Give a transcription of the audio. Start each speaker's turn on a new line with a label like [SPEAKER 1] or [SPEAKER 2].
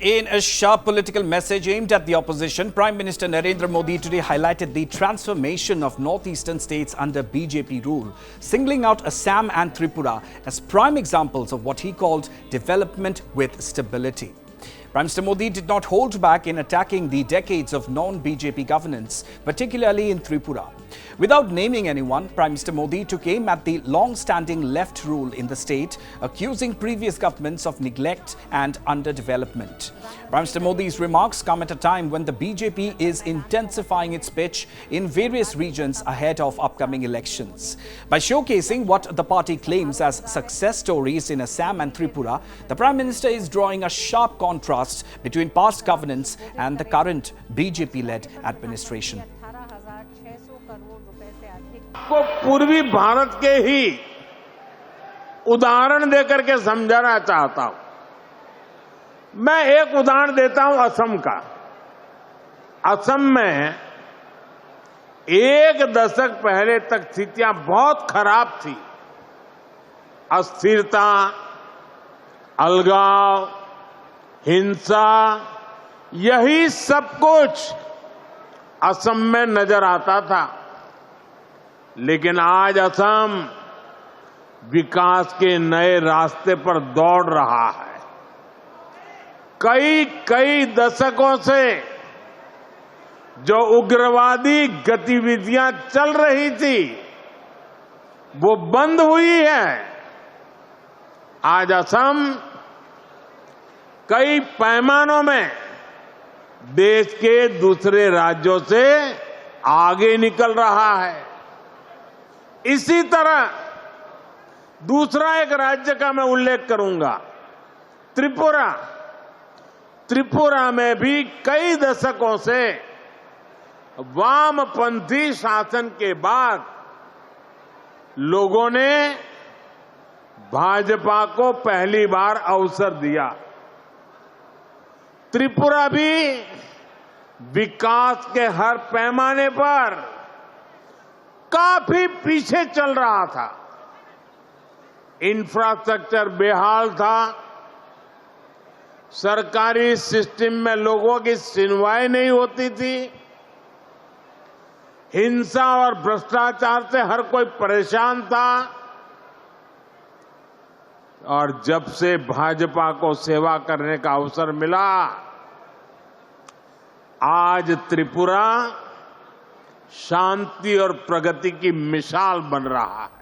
[SPEAKER 1] In a sharp political message aimed at the opposition, Prime Minister Narendra Modi today highlighted the transformation of northeastern states under BJP rule, singling out Assam and Tripura as prime examples of what he called development with stability. Prime Minister Modi did not hold back in attacking the decades of non-BJP governance, particularly in Tripura. Without naming anyone, Prime Minister Modi took aim at the long-standing left rule in the state, accusing previous governments of neglect and underdevelopment. Prime Minister Modi's remarks come at a time when the BJP is intensifying its pitch in various regions ahead of upcoming elections. By showcasing what the party claims as success stories in Assam and Tripura, the Prime Minister is drawing a sharp contrast between past governance and the current BJP-led administration.
[SPEAKER 2] को पूर्वी भारत के ही उदाहरण देकर के समझाना चाहता हूं। मैं एक उदाहरण देता हूं असम का। असम में एक दशक पहले तक स्थितियां बहुत खराब थी। अस्थिरता, अलगाव, हिंसा, यही सब कुछ असम में नजर आता था। लेकिन आज असम विकास के नए रास्ते पर दौड़ रहा है। कई दशकों से जो उग्रवादी गतिविधियां चल रही थी, वो बंद हुई है। आज असम कई पैमानों में देश के दूसरे राज्यों से आगे निकल रहा है। इसी तरह दूसरा एक राज्य का मैं उल्लेख करूंगा, त्रिपुरा। त्रिपुरा में भी कई दशकों से वामपंथी शासन के बाद लोगों ने भाजपा को पहली बार अवसर दिया। त्रिपुरा भी विकास के हर पैमाने पर काफी पीछे चल रहा था। इंफ्रास्ट्रक्चर बेहाल था, सरकारी सिस्टम में लोगों की सुनवाई नहीं होती थी, हिंसा और भ्रष्टाचार से हर कोई परेशान था। और जब से भाजपा को सेवा करने का अवसर मिला, आज त्रिपुरा शांति और प्रगति की मिसाल बन रहा है।